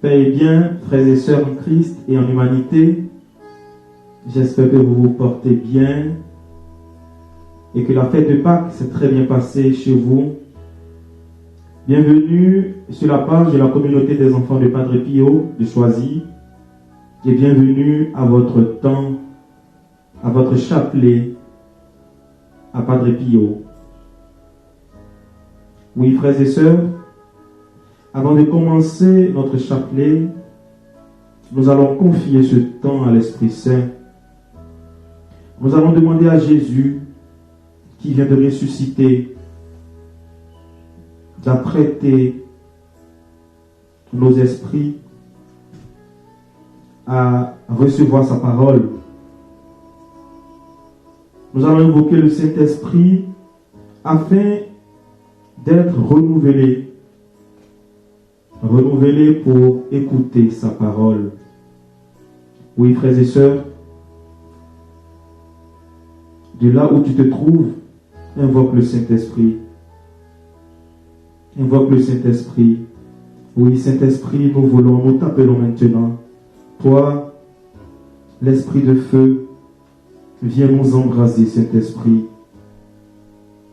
Paix et bien, frères et sœurs en Christ et en humanité, j'espère que vous vous portez bien et que la fête de Pâques s'est très bien passée chez vous. Bienvenue sur la page de la communauté des enfants de Padre Pio de Choisy et bienvenue à votre temps, à votre chapelet à Padre Pio. Oui, frères et sœurs, avant de commencer notre chapelet, nous allons confier ce temps à l'Esprit Saint. Nous allons demander à Jésus, qui vient de ressusciter, d'apprêter nos esprits à recevoir sa parole. Nous allons invoquer le Saint-Esprit afin d'être renouvelés pour écouter sa parole. Oui, frères et sœurs, de là où tu te trouves, invoque le Saint-Esprit. Invoque le Saint-Esprit. Oui, Saint-Esprit, nous t'appelons maintenant. Toi, l'Esprit de feu, viens nous embraser, Saint-Esprit.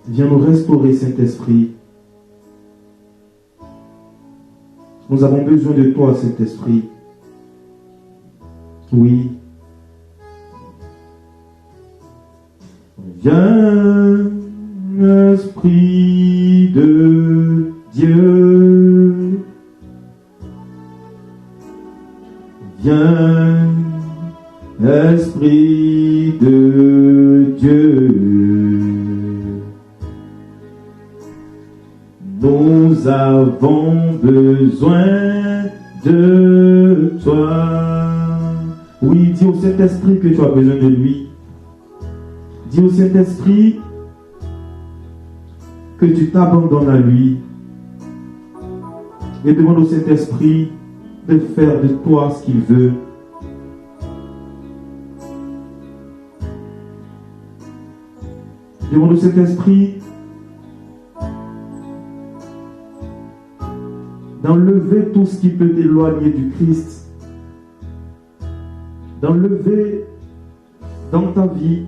Viens nous restaurer, Saint-Esprit. Nous avons besoin de toi, Saint-Esprit. Oui. Viens, Esprit de Dieu. Viens, Esprit de Dieu. Nous avons besoin de toi. Oui, dis au Saint-Esprit que tu as besoin de lui. Dis au Saint-Esprit que tu t'abandonnes à lui. Et demande au Saint-Esprit de faire de toi ce qu'il veut. Demande au Saint-Esprit d'enlever tout ce qui peut t'éloigner du Christ. D'enlever dans ta vie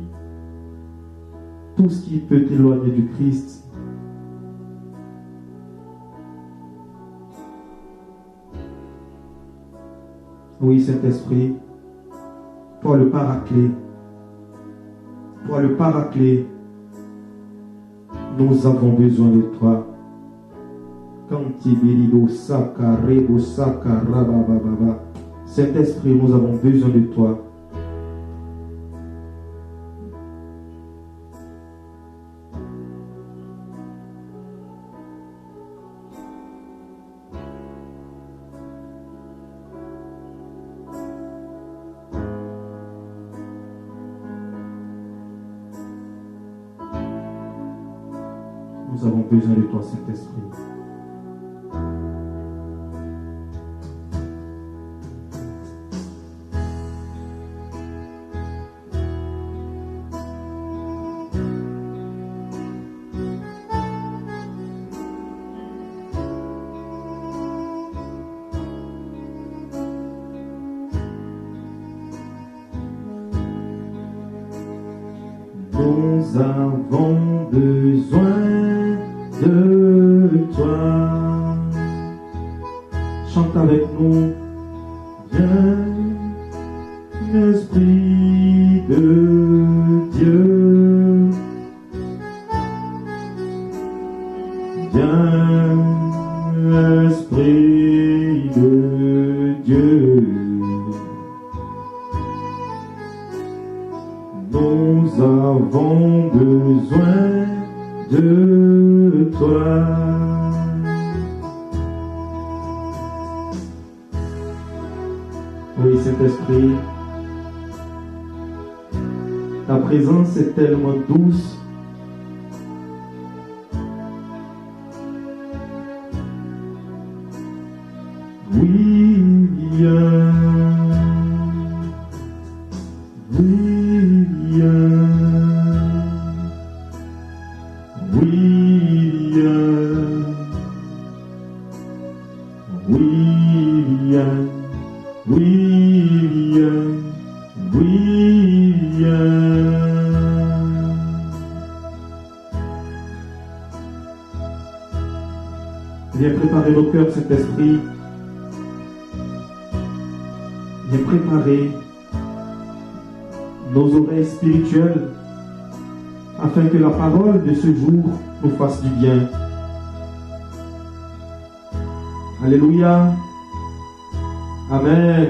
tout ce qui peut t'éloigner du Christ. Oui, Saint-Esprit, toi le Paraclet, nous avons besoin de toi. Saint-Esprit, nous avons besoin de toi. Nous avons besoin de toi, Saint-Esprit. Nous avons besoin de toi. Chante avec nous. Viens, Esprit de Dieu. Viens, Esprit de Dieu. Nous avons besoin de toi. Oui, Saint-Esprit, ta présence est tellement douce. Oui, viens. Oui, viens. Oui, viens. Oui, viens. Oui, viens. Oui, viens. Viens préparer nos cœurs, cet esprit. Viens préparer nos oreilles spirituelles afin que la parole de ce jour nous fasse du bien. Alléluia. Amen.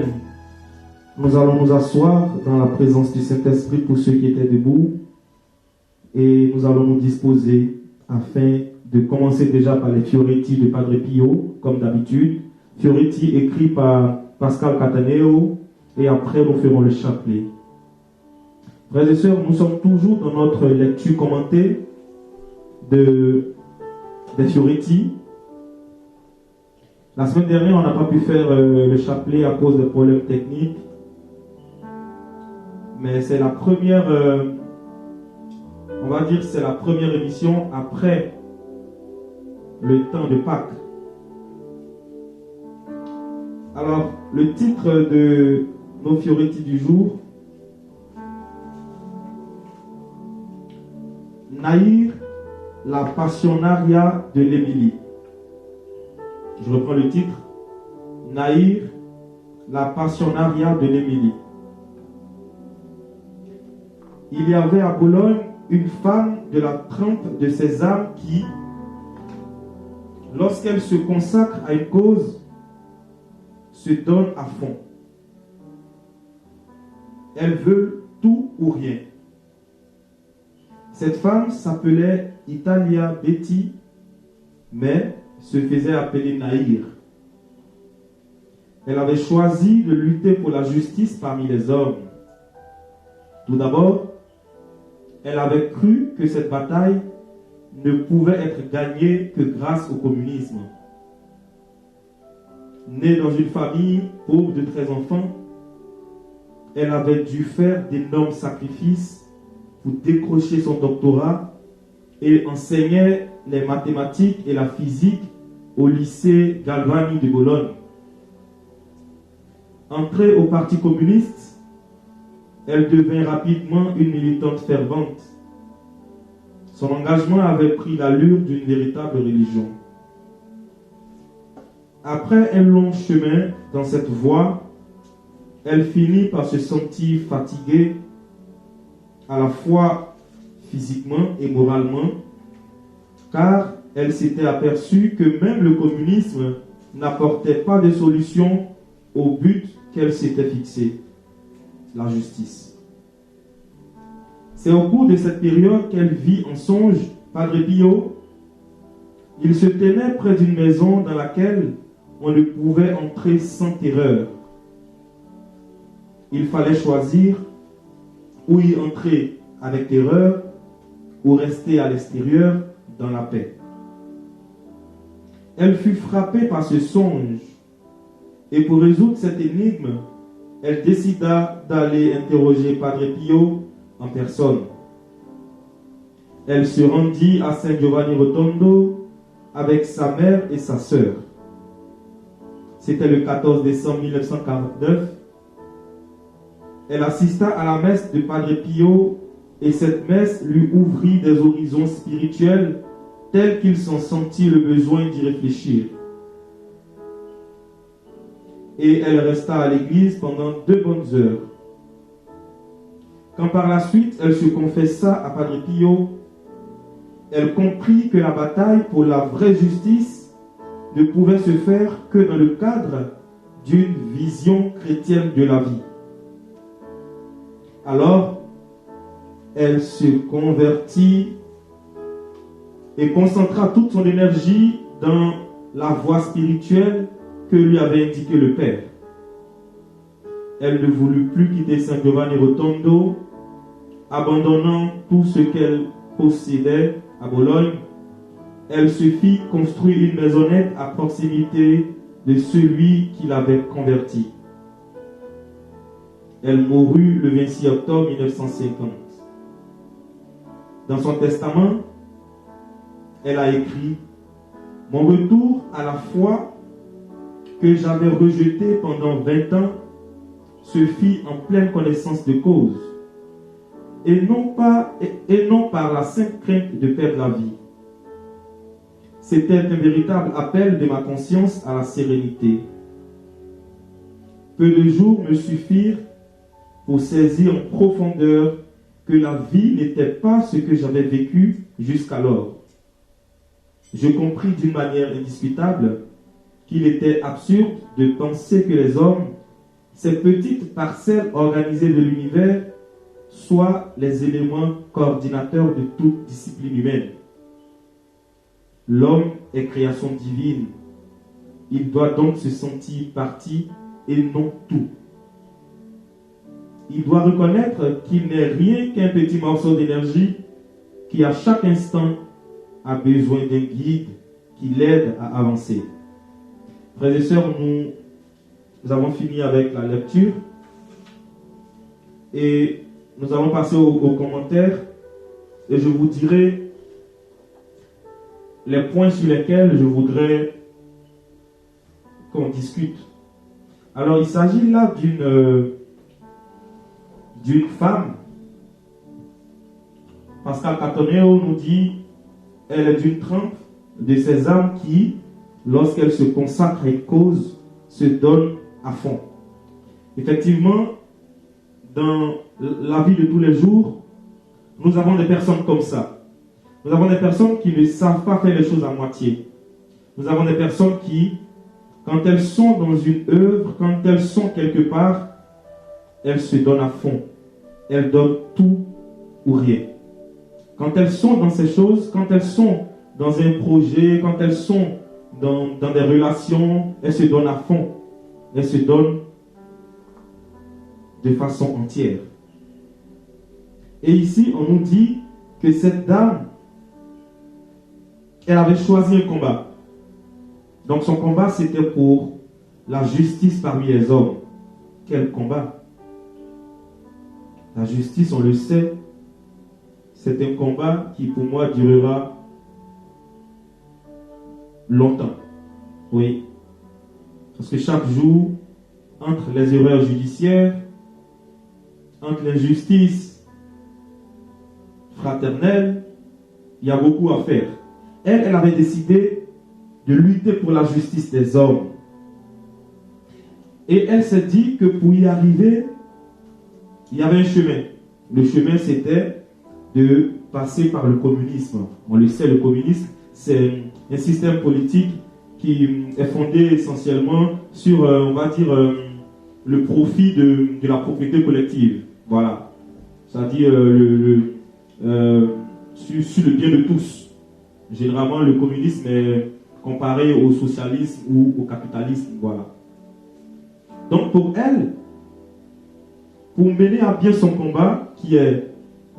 Nous allons nous asseoir dans la présence du Saint-Esprit pour ceux qui étaient debout. Et nous allons nous disposer afin de commencer déjà par les Fioretti de Padre Pio, comme d'habitude. Fioretti écrit par Pascal Cataneo. Et après, nous ferons le chapelet. Frères et sœurs, nous sommes toujours dans notre lecture commentée des Fioretti. La semaine dernière, on n'a pas pu faire le chapelet à cause de problèmes techniques. Mais c'est la première, on va dire, c'est la première émission après le temps de Pâques. Alors, le titre de nos Fioretti du jour, Naïr, la Passionaria de l'Émilie. Je reprends le titre. Naïr, la Passionaria de l'Émilie. Il y avait à Bologne une femme de la trempe de ces âmes qui, lorsqu'elle se consacre à une cause, se donne à fond. Elle veut tout ou rien. Cette femme s'appelait Italia Betty, mais se faisait appeler Naïr. Elle avait choisi de lutter pour la justice parmi les hommes. Tout d'abord, elle avait cru que cette bataille ne pouvait être gagnée que grâce au communisme. Née dans une famille pauvre de 13 enfants, elle avait dû faire d'énormes sacrifices pour décrocher son doctorat et enseignait les mathématiques et la physique au lycée Galvani de Bologne. Entrée au Parti communiste, elle devint rapidement une militante fervente. Son engagement avait pris l'allure d'une véritable religion. Après un long chemin dans cette voie, elle finit par se sentir fatiguée, à la fois physiquement et moralement, car elle s'était aperçue que même le communisme n'apportait pas de solution au but qu'elle s'était fixé, la justice. C'est au cours de cette période qu'elle vit en songe Padre Pio. Il se tenait près d'une maison dans laquelle on ne pouvait entrer sans terreur. Il fallait choisir ou y entrer avec terreur ou rester à l'extérieur dans la paix. Elle fut frappée par ce songe et pour résoudre cette énigme, elle décida d'aller interroger Padre Pio en personne. Elle se rendit à Saint Giovanni Rotondo avec sa mère et sa sœur. C'était le 14 décembre 1949. Elle assista à la messe de Padre Pio et cette messe lui ouvrit des horizons spirituels tels qu'il s'en sentit le besoin d'y réfléchir. Et elle resta à l'église pendant 2 bonnes heures. Quand par la suite elle se confessa à Padre Pio, elle comprit que la bataille pour la vraie justice ne pouvait se faire que dans le cadre d'une vision chrétienne de la vie. Alors, elle se convertit et concentra toute son énergie dans la voie spirituelle que lui avait indiqué le Père. Elle ne voulut plus quitter Saint Giovanni Rotondo, abandonnant tout ce qu'elle possédait à Bologne. Elle se fit construire une maisonnette à proximité de celui qui l'avait convertie. Elle mourut le 26 octobre 1950. Dans son testament, elle a écrit « Mon retour à la foi que j'avais rejeté pendant 20 ans se fit en pleine connaissance de cause, et non par la simple crainte de perdre la vie. C'était un véritable appel de ma conscience à la sérénité. Peu de jours me suffirent pour saisir en profondeur que la vie n'était pas ce que j'avais vécu jusqu'alors. Je compris d'une manière indiscutable qu'il était absurde de penser que les hommes, ces petites parcelles organisées de l'univers, soient les éléments coordinateurs de toute discipline humaine. L'homme est création divine. Il doit donc se sentir partie et non tout. Il doit reconnaître qu'il n'est rien qu'un petit morceau d'énergie qui à chaque instant a besoin d'un guide qui l'aide à avancer. Frères et sœurs, nous avons fini avec la lecture et nous allons passer aux commentaires et je vous dirai les points sur lesquels je voudrais qu'on discute. Alors il s'agit là d'une femme. Pascal Cataneo nous dit, elle est d'une trempe de ces âmes qui, lorsqu'elles se consacrent à une cause, se donnent à fond. Effectivement, dans la vie de tous les jours, nous avons des personnes comme ça. Nous avons des personnes qui ne savent pas faire les choses à moitié. Nous avons des personnes qui, quand elles sont dans une œuvre, quand elles sont quelque part, elles se donnent à fond. Elles donnent tout ou rien. Quand elles sont dans ces choses, quand elles sont dans un projet, quand elles sont dans des relations, elles se donnent à fond. Elles se donnent de façon entière. Et ici, on nous dit que cette dame, elle avait choisi un combat. Donc son combat, c'était pour la justice parmi les hommes. Quel combat! La justice, on le sait, c'est un combat qui pour moi durera longtemps. Oui. Parce que chaque jour, entre les erreurs judiciaires, entre l'injustice fraternelle, il y a beaucoup à faire. Elle avait décidé de lutter pour la justice des hommes. Et elle s'est dit que pour y arriver, il y avait un chemin. Le chemin, c'était de passer par le communisme. On le sait, le communisme, c'est un système politique qui est fondé essentiellement sur, on va dire, le profit de la propriété collective. Voilà. C'est-à-dire sur le bien de tous. Généralement, le communisme est comparé au socialisme ou au capitalisme. Voilà. Donc, pour elle, pour mener à bien son combat, qui est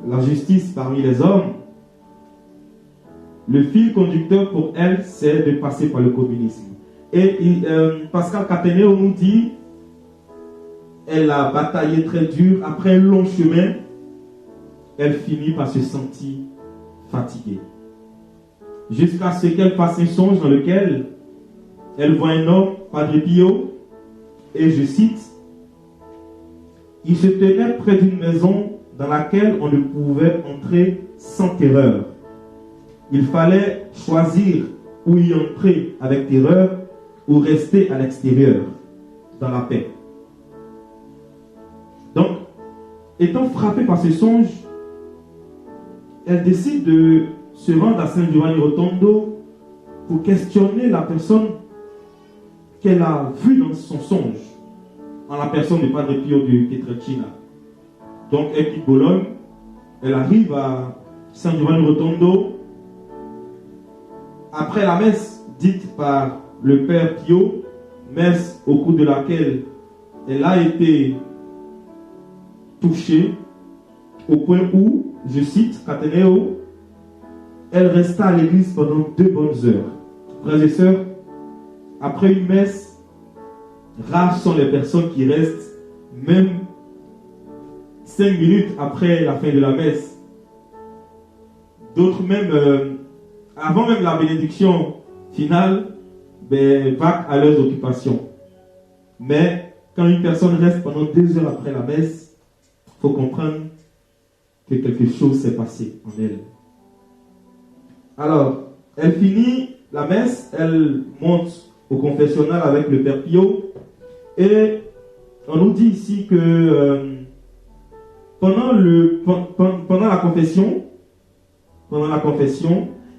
la justice parmi les hommes, le fil conducteur pour elle, c'est de passer par le communisme. Et Pascal Cataneo nous dit, elle a bataillé très dur, après un long chemin, elle finit par se sentir fatiguée. Jusqu'à ce qu'elle fasse un songe dans lequel elle voit un homme, Padre Pio, et je cite, il se tenait près d'une maison dans laquelle on ne pouvait entrer sans terreur. Il fallait choisir ou y entrer avec terreur ou rester à l'extérieur, dans la paix. Donc, étant frappée par ce songe, elle décide de se rendre à San Giovanni Rotondo pour questionner la personne qu'elle a vue dans son songe, en la personne de Padre Pio de Pietrelcina. Donc, elle quitte Bologne, elle arrive à San Giovanni Rotondo. Après la messe dite par le Père Pio, messe au cours de laquelle elle a été touchée au point où, je cite Cataneo, elle resta à l'église pendant 2 bonnes heures. Frères et sœurs, après une messe, rares sont les personnes qui restent même 5 minutes après la fin de la messe. D'autres même, avant même la bénédiction finale, vaquent à leurs occupations. Mais quand une personne reste pendant 2 heures après la messe, il faut comprendre que quelque chose s'est passé en elle. Alors, elle finit la messe, elle monte au confessionnal avec le Père Pio, et on nous dit ici que pendant la confession,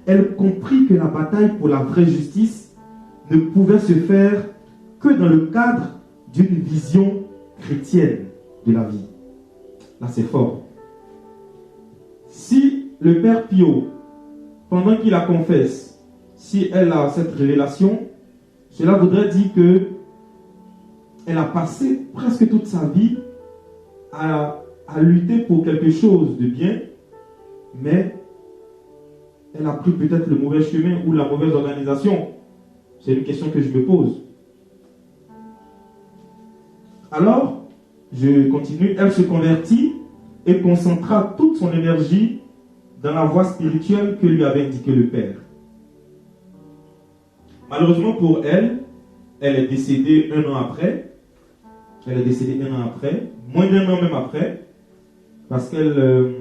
elle comprit que la bataille pour la vraie justice ne pouvait se faire que dans le cadre d'une vision chrétienne de la vie. Là, c'est fort. Si le Père Pio, pendant qu'il la confesse, si elle a cette révélation, cela voudrait dire que elle a passé presque toute sa vie à lutter pour quelque chose de bien, mais elle a pris peut-être le mauvais chemin ou la mauvaise organisation. C'est une question que je me pose. Alors, je continue. Elle se convertit et concentra toute son énergie dans la voie spirituelle que lui avait indiqué le Père. Malheureusement pour elle, elle est décédée un an après. Elle est décédée un an après, moins d'un an même après, parce qu'elle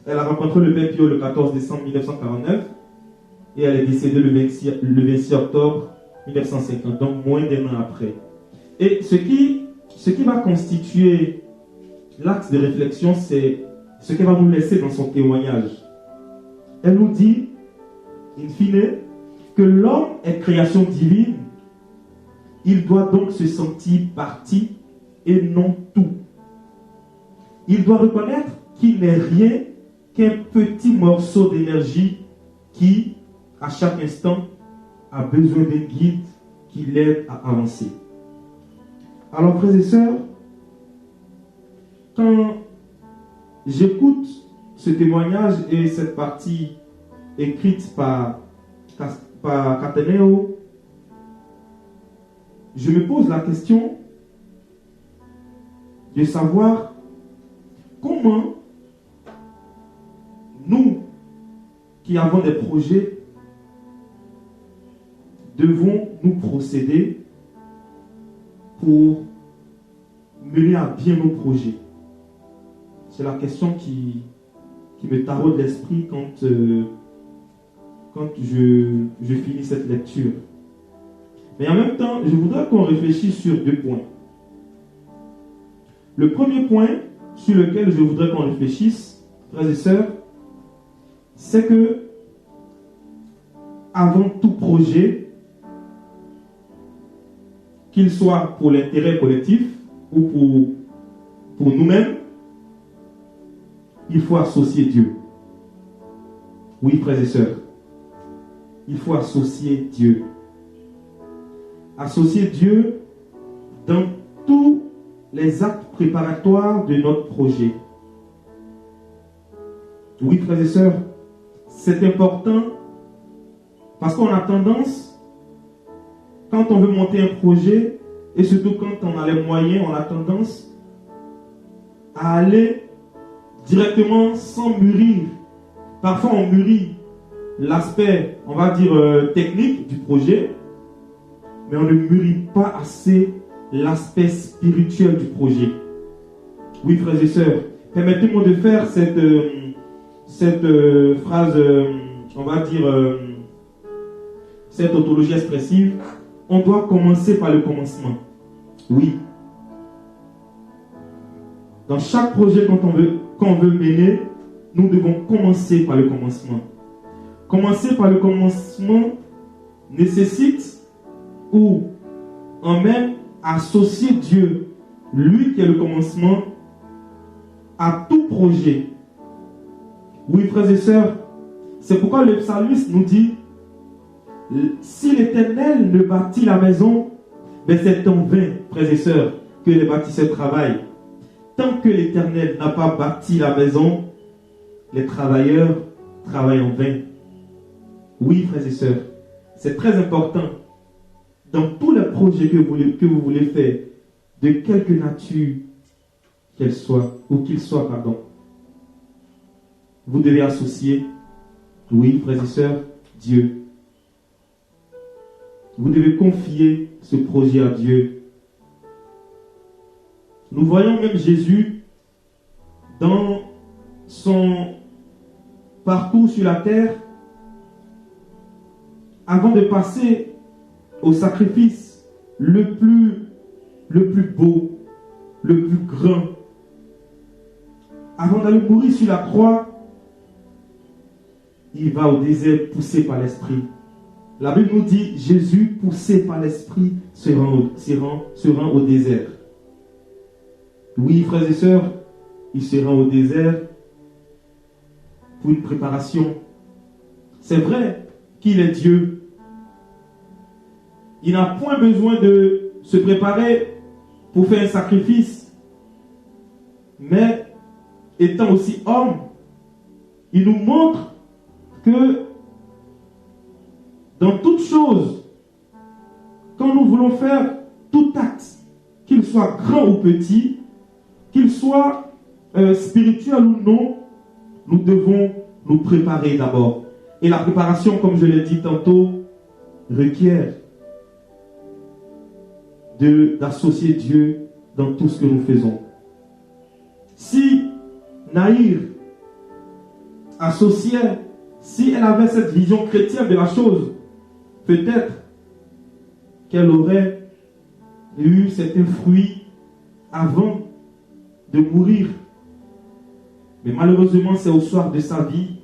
elle a rencontré le Père Pio le 14 décembre 1949 et elle est décédée le 26 octobre 1950, donc moins d'un an après. Et ce qui va constituer l'axe de réflexion, c'est ce qu'elle va nous laisser dans son témoignage. Elle nous dit, in fine, que l'homme est création divine. Il doit donc se sentir partie et non tout. Il doit reconnaître qu'il n'est rien qu'un petit morceau d'énergie qui, à chaque instant, a besoin d'un guide qui l'aide à avancer. Alors, frères et sœurs, quand j'écoute ce témoignage et cette partie écrite par Cataneo, je me pose la question de savoir comment nous, qui avons des projets, devons nous procéder pour mener à bien nos projets. C'est la question qui me taraude l'esprit quand je finis cette lecture. Mais en même temps, je voudrais qu'on réfléchisse sur deux points. Le premier point sur lequel je voudrais qu'on réfléchisse, frères et sœurs, c'est que avant tout projet, qu'il soit pour l'intérêt collectif ou pour nous-mêmes, il faut associer Dieu. Oui, frères et sœurs, il faut associer Dieu. Associer Dieu dans tous les actes préparatoires de notre projet. Oui, frères et sœurs, c'est important parce qu'on a tendance, quand on veut monter un projet, et surtout quand on a les moyens, on a tendance à aller directement sans mûrir. Parfois, on mûrit l'aspect, on va dire, technique du projet, mais on ne mûrit pas assez l'aspect spirituel du projet. Oui, frères et sœurs, permettez-moi de faire cette phrase, on va dire, cette tautologie expressive. On doit commencer par le commencement. Oui. Dans chaque projet qu'on veut mener, nous devons commencer par le commencement. Commencer par le commencement nécessite ou emmène associer Dieu, lui qui est le commencement, à tout projet. Oui, frères et sœurs, c'est pourquoi le psalmiste nous dit, si l'Éternel ne bâtit la maison, mais c'est en vain, frères et sœurs, que les bâtisseurs travaillent. Tant que l'Éternel n'a pas bâti la maison, les travailleurs travaillent en vain. Oui, frères et sœurs, c'est très important. Dans tous les projets que vous voulez faire, de quelque nature qu'ils soient, vous devez associer, oui, frères et sœurs, Dieu. Vous devez confier ce projet à Dieu. Nous voyons même Jésus dans son parcours sur la terre, avant de passer au sacrifice le plus beau, le plus grand. Avant d'aller mourir sur la croix, il va au désert poussé par l'Esprit. La Bible nous dit, Jésus, poussé par l'Esprit, se rend au désert. Oui, frères et sœurs, il se rend au désert pour une préparation. C'est vrai qu'il est Dieu. Il n'a point besoin de se préparer pour faire un sacrifice. Mais, étant aussi homme, il nous montre que dans toute chose, quand nous voulons faire tout acte, qu'il soit grand ou petit, qu'il soit spirituel ou non, nous devons nous préparer d'abord. Et la préparation, comme je l'ai dit tantôt, requiert d'associer Dieu dans tout ce que nous faisons. Si Naïr associait, si elle avait cette vision chrétienne de la chose, peut-être qu'elle aurait eu certains fruits avant de mourir. Mais malheureusement, c'est au soir de sa vie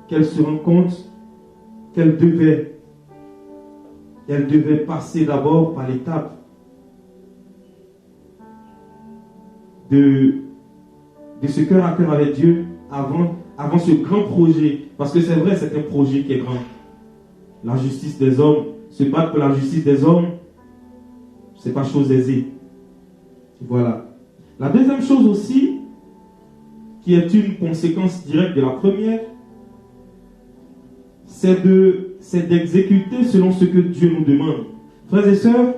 qu'elle se rend compte qu'elle devait passer d'abord par l'étape de ce cœur à cœur avec Dieu avant ce grand projet. Parce que c'est vrai, c'est un projet qui est grand. La justice des hommes, se battre pour la justice des hommes, c'est pas chose aisée. Voilà. La deuxième chose aussi, qui est une conséquence directe de la première, c'est d'exécuter selon ce que Dieu nous demande. Frères et sœurs,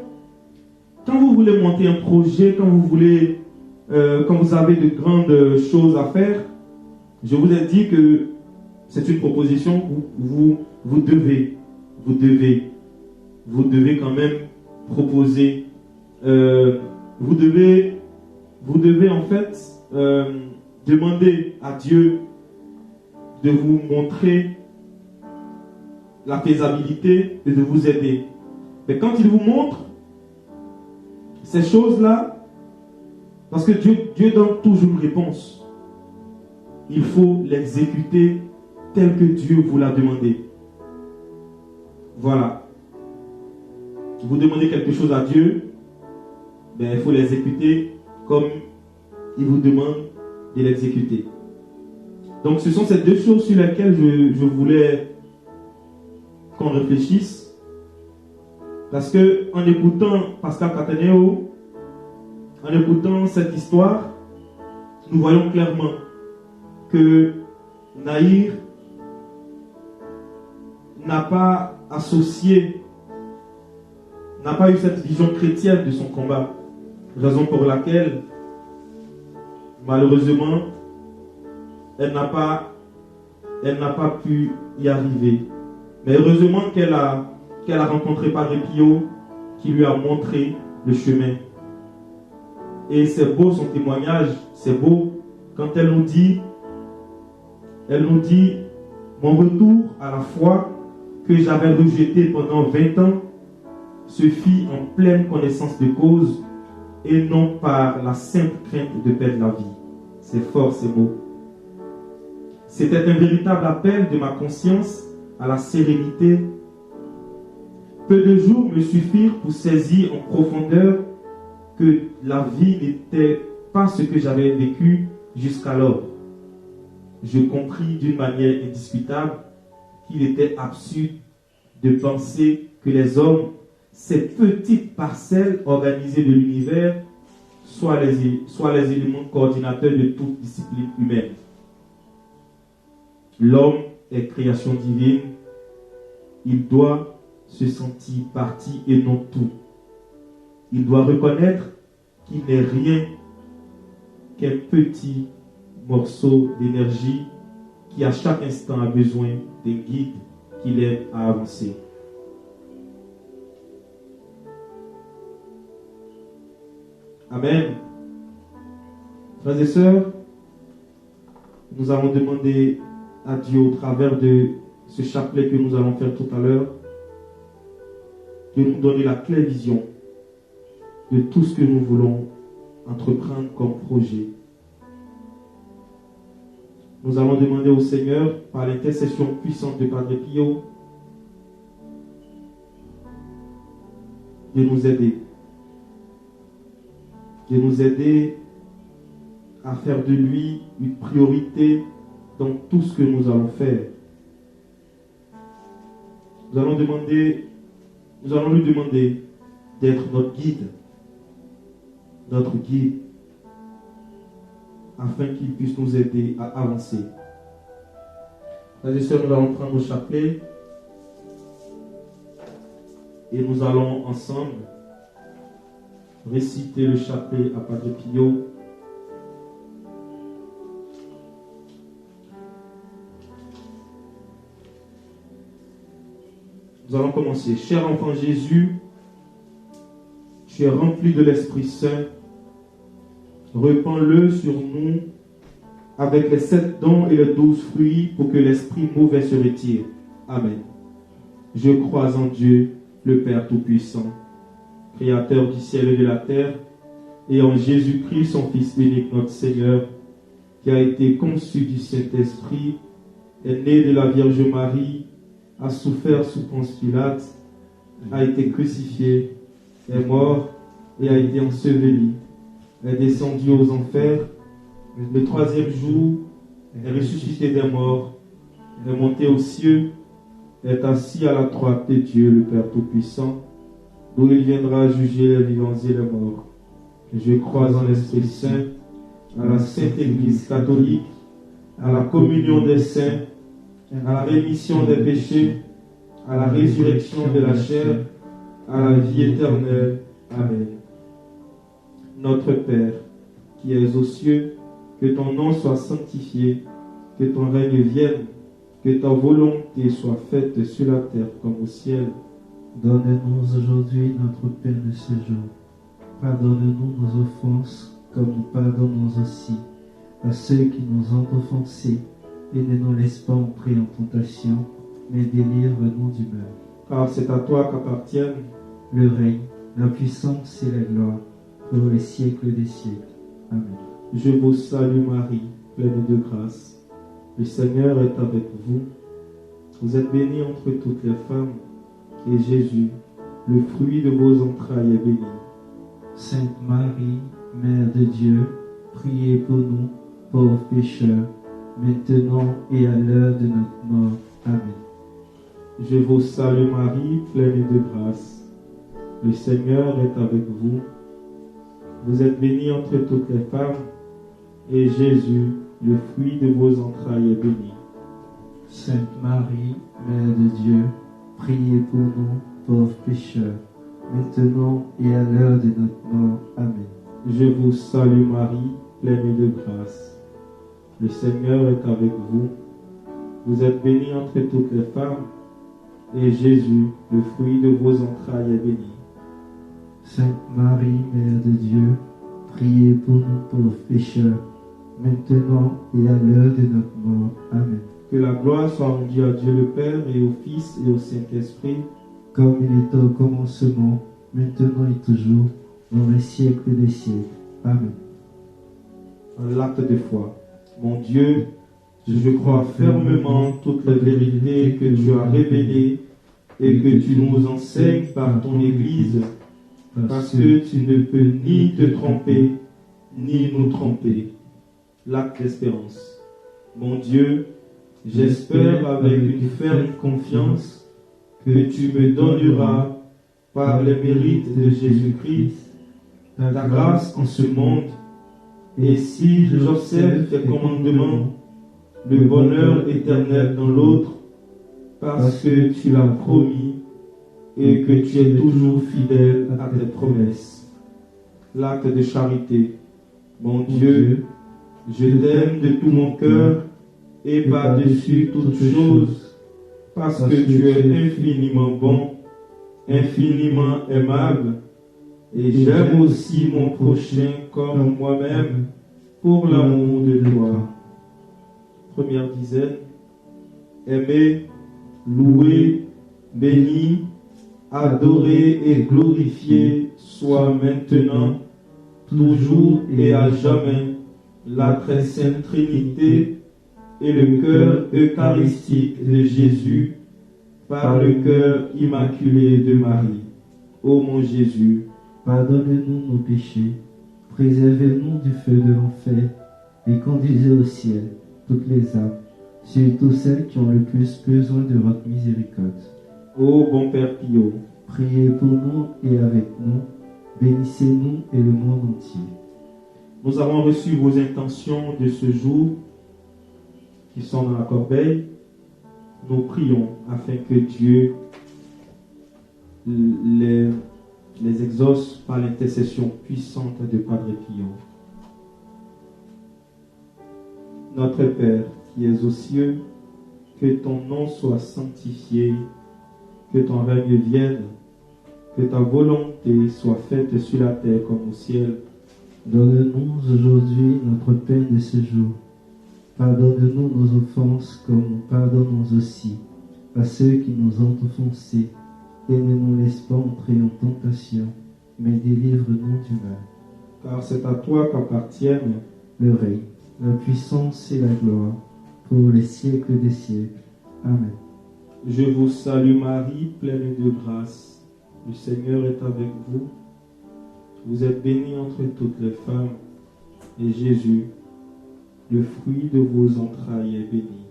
quand vous voulez monter un projet, quand vous avez de grandes choses à faire, je vous ai dit que c'est une proposition que vous devez quand même proposer. Vous devez en fait demander à Dieu de vous montrer la faisabilité et de vous aider. Mais quand il vous montre ces choses-là, parce que Dieu donne toujours une réponse, il faut l'exécuter tel que Dieu vous l'a demandé. Voilà. Vous demandez quelque chose à Dieu, il faut l'exécuter comme il vous demande de l'exécuter. Donc ce sont ces deux choses sur lesquelles je voulais qu'on réfléchisse. Parce que en écoutant Pascal Cataneo, en écoutant cette histoire, nous voyons clairement que Naïr n'a pas eu cette vision chrétienne de son combat. Raison pour laquelle, malheureusement, elle n'a pas pu y arriver. Mais heureusement qu'elle a rencontré Padre Pio qui lui a montré le chemin. Et c'est beau son témoignage, c'est beau quand elle nous dit, mon retour à la foi que j'avais rejeté pendant 20 ans se fit en pleine connaissance de cause et non par la simple crainte de perdre la vie. C'est fort, c'est beau. C'était un véritable appel de ma conscience à la sérénité. Peu de jours me suffirent pour saisir en profondeur que la vie n'était pas ce que j'avais vécu jusqu'alors. Je compris d'une manière indiscutable qu'il était absurde de penser que les hommes, ces petites parcelles organisées de l'univers, soient les éléments coordinateurs de toute discipline humaine. L'homme est création divine. Il doit se sentir partie et non tout. Il doit reconnaître qu'il n'est rien qu'un petit morceau d'énergie qui à chaque instant a besoin d'un guide qui l'aide à avancer. Amen. Frères et sœurs, nous allons demander à Dieu au travers de ce chapelet que nous allons faire tout à l'heure de nous donner la claire vision de tout ce que nous voulons entreprendre comme projet. Nous allons demander au Seigneur, par l'intercession puissante de Padre Pio, de nous aider. De nous aider à faire de lui une priorité dans tout ce que nous allons faire. Nous allons lui demander d'être notre guide, afin qu'il puisse nous aider à avancer. Frères et sœurs, nous allons prendre nos chapelets et nous allons ensemble réciter le chapelet à Padre Pio. Nous allons commencer. Cher enfant Jésus, tu es rempli de l'Esprit Saint. Répands-le sur nous avec les 7 dons et les 12 fruits pour que l'esprit mauvais se retire. Amen. Je crois en Dieu, le Père Tout-Puissant, Créateur du ciel et de la terre, et en Jésus-Christ, son Fils unique, notre Seigneur, qui a été conçu du Saint-Esprit, est né de la Vierge Marie, a souffert sous Ponce Pilate, a été crucifié, est mort et a été enseveli, est descendu aux enfers, le 3e jour est ressuscité des morts, est monté aux cieux, est assis à la droite de Dieu, le Père Tout-Puissant, d'où il viendra juger les vivants et les morts. Je crois en l'Esprit Saint, à la Sainte Église catholique, à la communion des saints, à la rémission des péchés, à la résurrection de la chair, à la vie éternelle. Amen. Notre Père, qui es aux cieux, que ton nom soit sanctifié, que ton règne vienne, que ta volonté soit faite sur la terre comme au ciel. Donne-nous aujourd'hui notre pain de ce jour. Pardonne-nous nos offenses, comme nous pardonnons aussi à ceux qui nous ont offensés, et ne nous laisse pas entrer en tentation, mais délivre-nous du mal. Car c'est à toi qu'appartiennent le règne, la puissance et la gloire, pour les siècles des siècles. Amen. Je vous salue Marie, pleine de grâce. Le Seigneur est avec vous. Vous êtes bénie entre toutes les femmes, et Jésus, le fruit de vos entrailles, est béni. Sainte Marie, Mère de Dieu, priez pour nous, pauvres pécheurs, maintenant et à l'heure de notre mort. Amen. Je vous salue Marie, pleine de grâce. Le Seigneur est avec vous. Vous êtes bénie entre toutes les femmes, et Jésus, le fruit de vos entrailles, est béni. Sainte Marie, Mère de Dieu, priez pour nous, pauvres pécheurs, maintenant et à l'heure de notre mort. Amen. Je vous salue Marie, pleine de grâce. Le Seigneur est avec vous. Vous êtes bénie entre toutes les femmes, et Jésus, le fruit de vos entrailles, est béni. Sainte Marie, Mère de Dieu, priez pour nous pauvres pécheurs, maintenant et à l'heure de notre mort. Amen. Que la gloire soit rendue à Dieu le Père et au Fils et au Saint-Esprit, comme il était au commencement, maintenant et toujours, dans les siècles des siècles. Amen. L'acte de foi. Mon Dieu, je crois fermement toutes les vérités que tu as révélées et que tu nous enseignes par ton Église, parce que tu ne peux ni te tromper, ni nous tromper. L'acte d'espérance. Mon Dieu, j'espère avec une ferme confiance que tu me donneras, par les mérites de Jésus-Christ, ta grâce en ce monde, et si j'observe tes commandements, le bonheur éternel dans l'autre, parce que tu l'as promis et que tu es toujours fidèle à tes promesses. L'acte de charité. Mon Dieu, je t'aime de tout mon cœur et par-dessus toutes choses, parce que tu es infiniment bon, infiniment aimable, et j'aime aussi mon prochain comme moi-même, pour l'amour de toi. Première dizaine. Aimer, louer, bénir, adorer et glorifier soit maintenant, toujours et à jamais, la très sainte Trinité et le cœur eucharistique de Jésus par le cœur immaculé de Marie. Ô mon Jésus, pardonnez-nous nos péchés, préservez-nous du feu de l'enfer et conduisez au ciel toutes les âmes, surtout celles qui ont le plus besoin de votre miséricorde. ô bon Père Pio, Priez pour nous et avec nous, bénissez-nous et le monde entier. nous avons reçu vos intentions de ce jour qui sont dans la corbeille. Nous prions afin que Dieu les exauce par l'intercession puissante de Padre Pio. Notre Père qui es aux cieux, que ton nom soit sanctifié, que ton règne vienne, que ta volonté soit faite sur la terre comme au ciel. Donne-nous aujourd'hui notre pain de ce jour. Pardonne-nous nos offenses comme nous pardonnons aussi à ceux qui nous ont offensés. Et ne nous laisse pas entrer en tentation, mais délivre-nous du mal. Car c'est à toi qu'appartiennent Le règne, la puissance et la gloire, pour les siècles des siècles. Amen. Je vous salue Marie, pleine de grâce. Le Seigneur est avec vous. Vous êtes bénie entre toutes les femmes, et Jésus, le fruit de vos entrailles, est béni.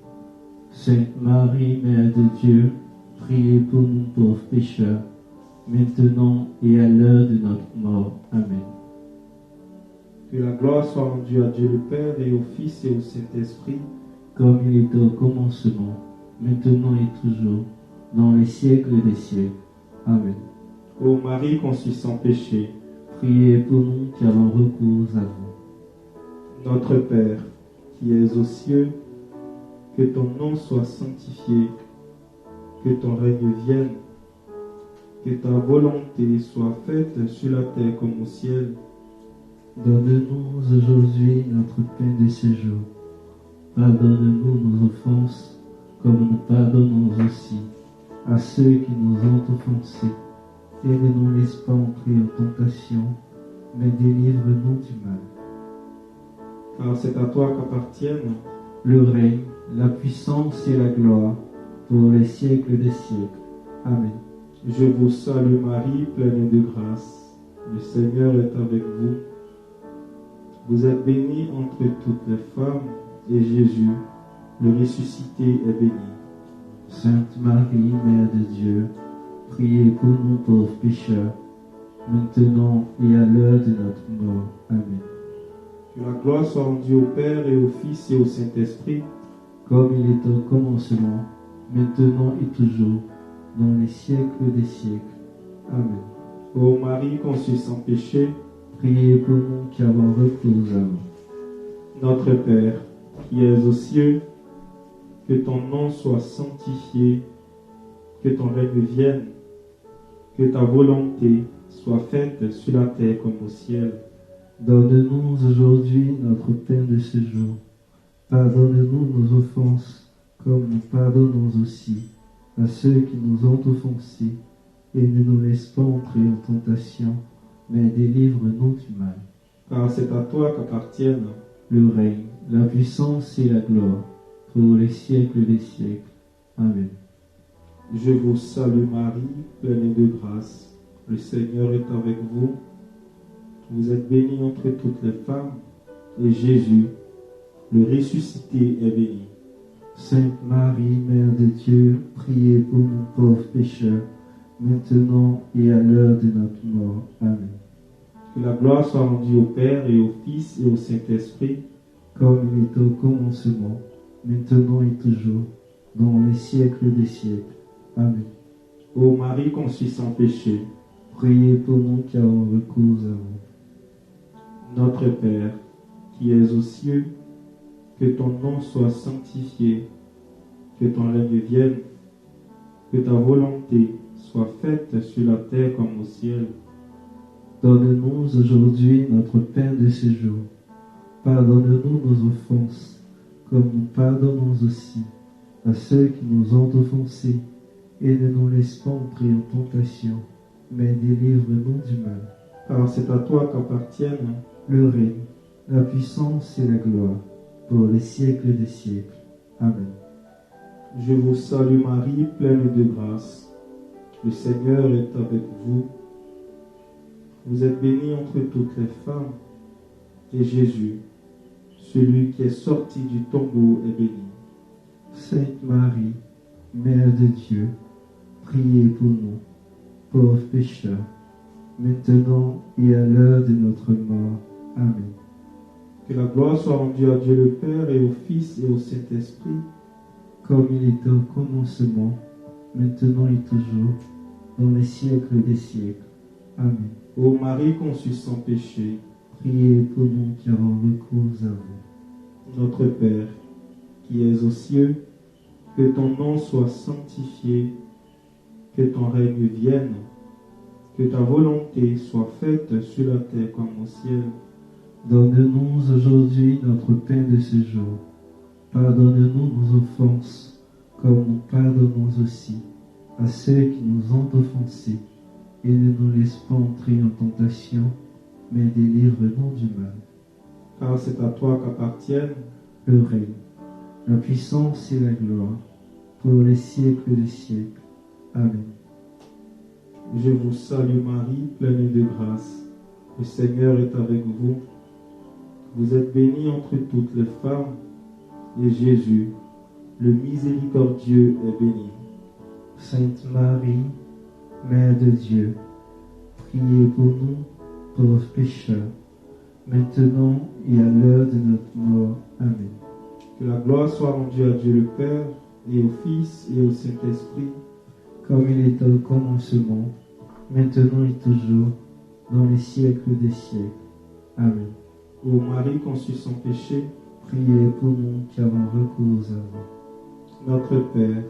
Sainte Marie, Mère de Dieu, priez pour nous pauvres pécheurs, maintenant et à l'heure de notre mort. Amen. Que la gloire soit rendue à Dieu le Père et au Fils et au Saint-Esprit, comme il était au commencement, maintenant et toujours, dans les siècles des siècles. Amen. ô Marie conçue sans péché, Priez pour nous qui avons recours à vous. notre Père, qui es aux cieux, que ton nom soit sanctifié, que ton règne vienne, que ta volonté soit faite sur la terre comme au ciel. Donne-nous aujourd'hui notre pain de ce jour. Pardonne-nous nos offenses, comme nous pardonnons aussi à ceux qui nous ont offensés. Et ne nous laisse pas entrer en tentation, mais délivre-nous du mal. Car c'est à toi qu'appartiennent Le règne, la puissance et la gloire, pour les siècles des siècles. Amen. Je vous salue Marie, pleine de grâce. Le Seigneur est avec vous. Vous êtes bénie entre toutes les femmes, et Jésus, le ressuscité, est béni. Sainte Marie, Mère de Dieu, priez pour nous pauvres pécheurs, maintenant et à l'heure de notre mort. Amen. Que la gloire soit rendue au Père et au Fils et au Saint-Esprit, comme il est au commencement, maintenant et toujours, dans les siècles des siècles. Amen. ô Marie conçue sans péché, Priez pour nous qui avons recours à vous. notre Père, qui es aux cieux, que ton nom soit sanctifié, que ton règne vienne, que ta volonté soit faite sur la terre comme au ciel. Donne-nous aujourd'hui notre pain de ce jour. Pardonne-nous nos offenses, comme nous pardonnons aussi à ceux qui nous ont offensés, et ne nous laisse pas entrer en tentation, mais délivre-nous du mal. Car c'est à toi qu'appartiennent Le règne, la puissance et la gloire, pour les siècles des siècles. Amen. Je vous salue Marie, pleine de grâce. Le Seigneur est avec vous. Vous êtes bénie entre toutes les femmes, et Jésus, le ressuscité, est béni. Sainte Marie, Mère de Dieu, priez pour nous pauvres pécheurs, maintenant et à l'heure de notre mort. Amen. Que la gloire soit rendue au Père et au Fils et au Saint-Esprit, comme il est au commencement, maintenant et toujours, dans les siècles des siècles. Amen. ô Marie conçue sans péché, Priez pour nous qui avons recours à vous. notre Père, qui es aux cieux, que ton nom soit sanctifié, que ton règne vienne, que ta volonté soit faite sur la terre comme au ciel. Donne-nous aujourd'hui notre pain de ce jour. Pardonne-nous nos offenses, comme nous pardonnons aussi à ceux qui nous ont offensés, et ne nous laisse pas entrer en tentation, mais délivre-nous du mal. Car c'est à toi qu'appartiennent Le règne, la puissance et la gloire, pour les siècles des siècles. Amen. Je vous salue Marie, pleine de grâce. Le Seigneur est avec vous. Vous êtes bénie entre toutes les femmes, et Jésus, celui qui est sorti du tombeau, est béni. Sainte Marie, Mère de Dieu, priez pour nous, pauvres pécheurs, maintenant et à l'heure de notre mort. Amen. Que la gloire soit rendue à Dieu le Père et au Fils et au Saint-Esprit, comme il était au commencement, maintenant et toujours, dans les siècles des siècles. Amen. Ô Marie conçue sans péché, Priez pour nous qui avons recours à vous. notre Père, qui es aux cieux, que ton nom soit sanctifié, que ton règne vienne, que ta volonté soit faite sur la terre comme au ciel. Donne-nous aujourd'hui notre pain de ce jour. Pardonne-nous nos offenses, comme nous pardonnons aussi à ceux qui nous ont offensés. Et ne nous laisse pas entrer en tentation, mais délivre-nous du mal. Car c'est à toi qu'appartiennent Le règne, la puissance et la gloire, pour les siècles des siècles. Amen. Je vous salue Marie, pleine de grâce. Le Seigneur est avec vous. Vous êtes bénie entre toutes les femmes, et Jésus, le miséricordieux, est béni. Sainte Marie, Mère de Dieu, priez pour nous, pauvres pécheurs, maintenant et à l'heure de notre mort. Amen. Que la gloire soit rendue à Dieu le Père, et au Fils et au Saint-Esprit, comme il était au commencement, maintenant et toujours, dans les siècles des siècles. Amen. Ô Marie conçue sans péché, Priez pour nous qui avons recours à vous. notre Père,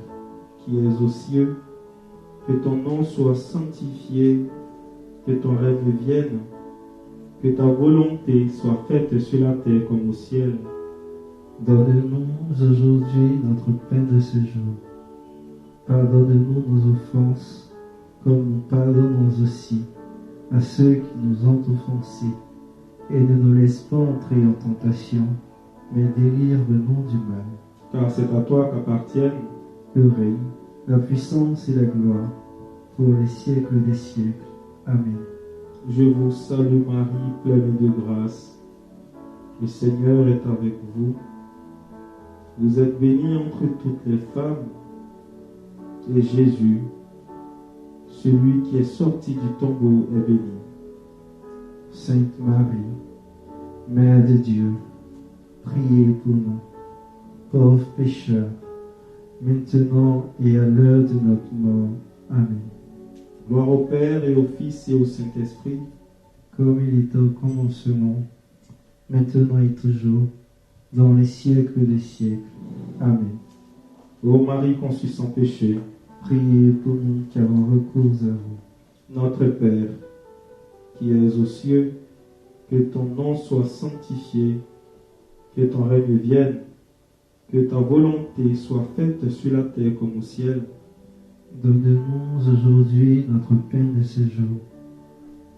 qui es aux cieux, que ton nom soit sanctifié, que ton règne vienne, que ta volonté soit faite sur la terre comme au ciel. Donne-nous aujourd'hui notre pain de ce jour. Pardonne-nous nos offenses, comme nous pardonnons aussi à ceux qui nous ont offensés. Et ne nous laisse pas entrer en tentation, mais délivre-nous du mal. Car c'est à toi qu'appartiennent Le règne, la puissance et la gloire, pour les siècles des siècles. Amen. Je vous salue Marie, pleine de grâce. Le Seigneur est avec vous. Vous êtes bénie entre toutes les femmes, et Jésus, celui qui est sorti du tombeau, est béni. Sainte Marie, Mère de Dieu, priez pour nous, pauvres pécheurs, maintenant et à l'heure de notre mort. Amen. Gloire au Père et au Fils et au Saint-Esprit, comme il était au commencement, maintenant et toujours, dans les siècles des siècles. Amen. Ô Marie conçue sans péché, Priez pour nous qui avons recours à vous. notre Père, qui es aux cieux, que ton nom soit sanctifié, que ton règne vienne, que ta volonté soit faite sur la terre comme au ciel. Donne-nous aujourd'hui notre pain de ce jour.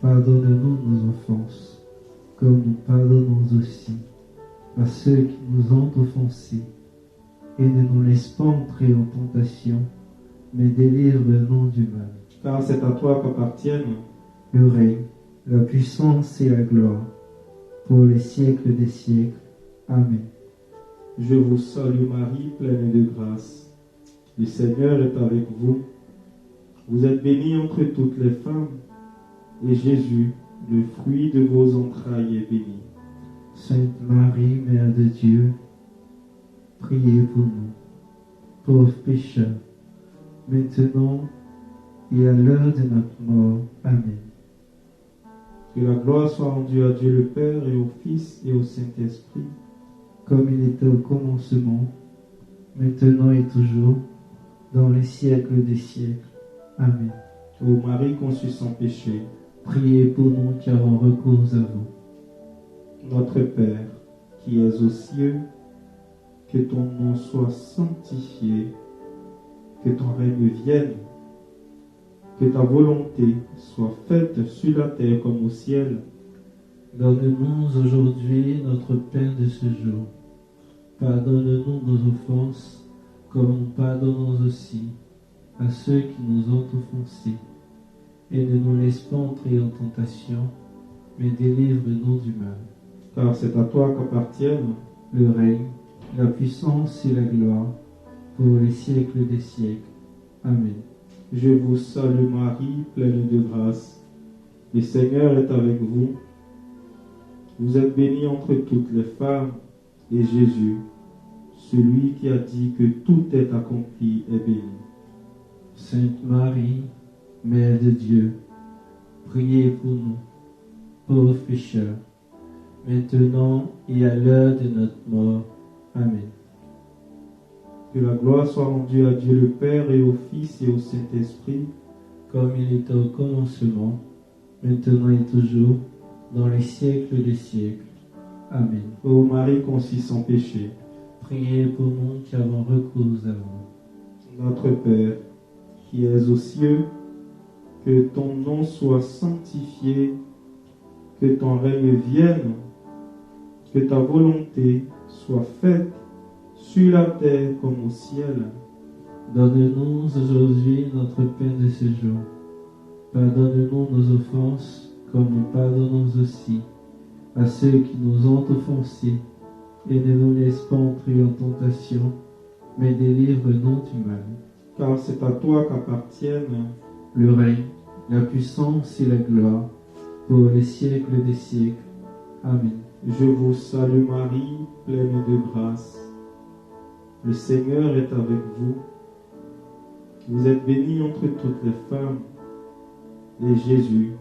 Pardonne-nous nos offenses, comme nous pardonnons aussi à ceux qui nous ont offensés. Et ne nous laisse pas entrer en tentation, mais délivre-nous du mal. Car c'est à toi qu'appartiennent Le règne, la puissance et la gloire, pour les siècles des siècles. Amen. Je vous salue Marie, pleine de grâce. Le Seigneur est avec vous. Vous êtes bénie entre toutes les femmes, et Jésus, le fruit de vos entrailles, est béni. Sainte Marie, Mère de Dieu, priez pour nous, pauvres pécheurs, maintenant et à l'heure de notre mort. Amen. Que la gloire soit rendue à Dieu le Père et au Fils et au Saint-Esprit, comme il était au commencement, maintenant et toujours, dans les siècles des siècles. Amen. Ô Marie conçue sans péché, Priez pour nous qui avons recours à vous. notre Père, qui es aux cieux, que ton nom soit sanctifié, que ton règne vienne, que ta volonté soit faite sur la terre comme au ciel. Donne-nous aujourd'hui notre pain de ce jour. Pardonne-nous nos offenses, comme nous pardonnons aussi à ceux qui nous ont offensés. et ne nous laisse pas entrer en tentation, mais délivre-nous du mal. Car c'est à toi qu'appartiennent Le règne, la puissance et la gloire, pour les siècles des siècles. Amen. Je vous salue Marie, pleine de grâce. Le Seigneur est avec vous. Vous êtes bénie entre toutes les femmes, et Jésus, celui qui a dit que tout est accompli, est béni. Sainte Marie, Mère de Dieu, priez pour nous, pauvres pécheurs, maintenant et à l'heure de notre mort. Amen. Que la gloire soit rendue à Dieu le Père et au Fils et au Saint-Esprit, comme il était au commencement, maintenant et toujours, dans les siècles des siècles. Amen. ô Marie conçue sans péché. Priez pour nous qui avons recours à vous. Notre Père, qui es aux cieux, que ton nom soit sanctifié, que ton règne vienne, que ta volonté soit faite sur la terre comme au ciel. Donne-nous aujourd'hui notre pain de ce jour. Pardonne-nous nos offenses, comme nous pardonnons aussi à ceux qui nous ont offensés, et ne nous laisse pas entrer en tentation, mais délivre-nous du mal. Car c'est à toi qu'appartiennent Le règne, la puissance et la gloire, pour les siècles des siècles. Amen. Je vous salue Marie, pleine de grâce. Le Seigneur est avec vous. Vous êtes bénie entre toutes les femmes, et Jésus,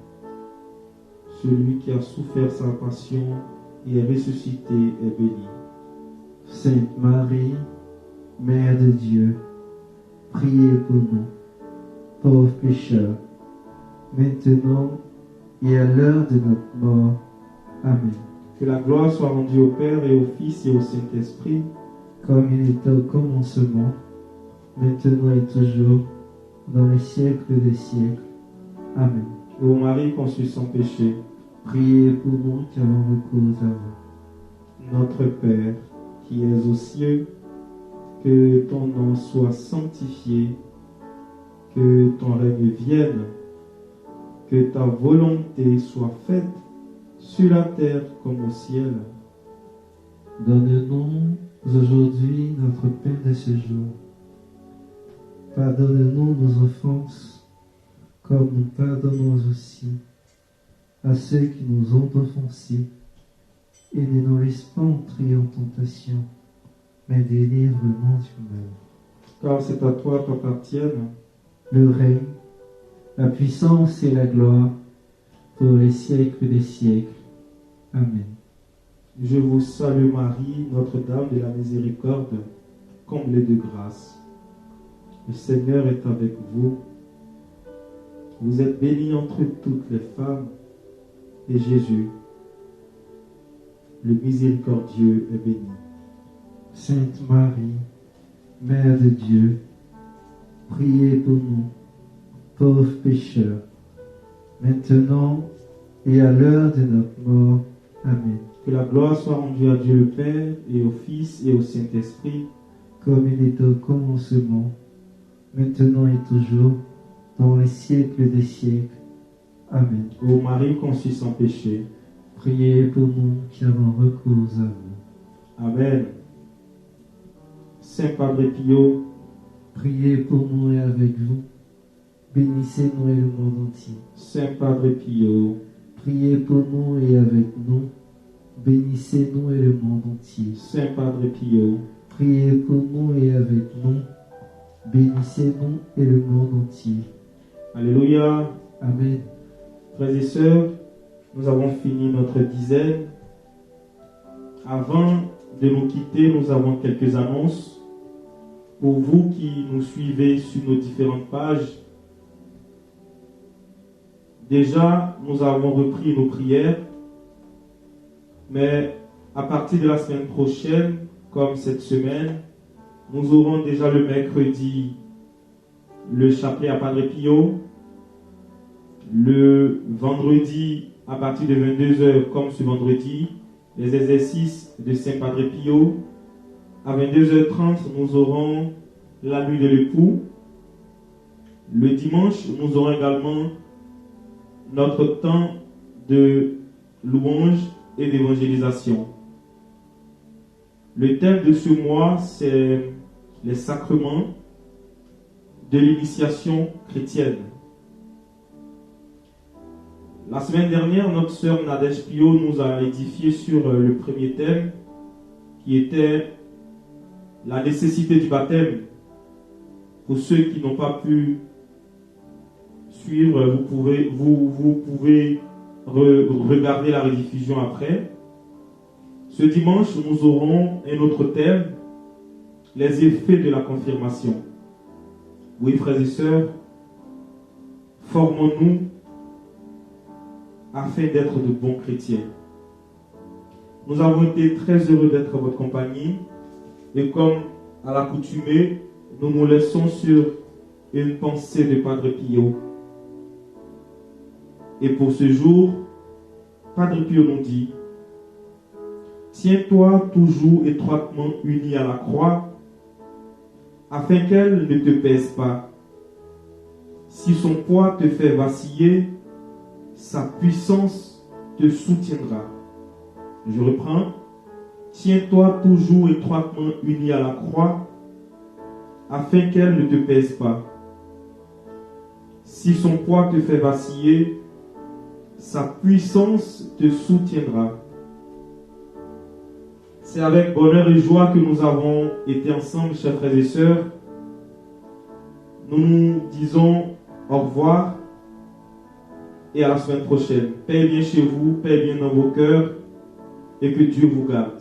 celui qui a souffert sa passion et est ressuscité, est béni. Sainte Marie, Mère de Dieu, priez pour nous, pauvres pécheurs, maintenant et à l'heure de notre mort. Amen. Que la gloire soit rendue au Père et au Fils et au Saint-Esprit, comme il était au commencement, maintenant et toujours, dans les siècles des siècles. Amen. ô Marie conçue sans péché. Priez pour nous qui avons recours à vous. Notre Père, qui es aux cieux, que ton nom soit sanctifié, que ton règne vienne, que ta volonté soit faite sur la terre comme au ciel. Donne-nous aujourd'hui notre pain de ce jour. Pardonne-nous nos offenses, comme nous pardonnons aussi à ceux qui nous ont offensés, et ne nous laisse pas entrer en tentation, mais délivre-nous du mal. Car c'est à toi qu'appartiennent Le règne, la puissance et la gloire, pour les siècles des siècles. Amen. Je vous salue Marie, Notre-Dame de la Miséricorde, comblée de grâce. Le Seigneur est avec vous. Vous êtes bénie entre toutes les femmes, et Jésus, le miséricordieux, est béni. Sainte Marie, Mère de Dieu, priez pour nous, pauvres pécheurs, maintenant et à l'heure de notre mort. Amen. Que la gloire soit rendue à Dieu le Père, et au Fils et au Saint-Esprit, comme il était au commencement, maintenant et toujours, dans les siècles des siècles. Amen. ô Marie conçue sans péché. Priez pour nous qui avons recours à vous. Amen. Saint Padre Pio, Priez pour nous et avec vous. Bénissez-nous et le monde entier. Saint Padre Pio, Priez pour nous et avec nous. Bénissez-nous et le monde entier. Saint Padre Pio, Priez pour nous et avec nous. Bénissez-nous et le monde entier. Alléluia. Amen. Frères et sœurs, nous avons fini notre dizaine. Avant de nous quitter, nous avons quelques annonces. Pour vous qui nous suivez sur nos différentes pages, déjà, nous avons repris nos prières, mais à partir de la semaine prochaine, comme cette semaine, nous aurons déjà le mercredi le chapelet à Padre Pio, le vendredi à partir de 22h, comme ce vendredi, les exercices de Saint Padre Pio. À 22h30, nous aurons la nuit de l'époux. Le dimanche, nous aurons également notre temps de louange et d'évangélisation. Le thème de ce mois, c'est les sacrements de l'initiation chrétienne. La semaine dernière, notre sœur Nadège Pio nous a édifié sur le premier thème qui était la nécessité du baptême. Pour ceux qui n'ont pas pu suivre, vous pouvez regarder la rediffusion après. Ce dimanche, nous aurons un autre thème, les effets de la confirmation. Oui, frères et sœurs, formons-nous afin d'être de bons chrétiens. Nous avons été très heureux d'être à votre compagnie et comme à l'accoutumée, nous nous laissons sur une pensée de Padre Pio. Et pour ce jour, Padre Pio nous dit: tiens-toi toujours étroitement uni à la croix, afin qu'elle ne te pèse pas. Si son poids te fait vaciller, sa puissance te soutiendra. Je reprends. Tiens-toi toujours étroitement uni à la croix, afin qu'elle ne te pèse pas. Si son poids te fait vaciller, sa puissance te soutiendra. C'est avec bonheur et joie que nous avons été ensemble, chers frères et sœurs. Nous nous disons au revoir et à la semaine prochaine. Paix bien chez vous, paix bien dans vos cœurs et que Dieu vous garde.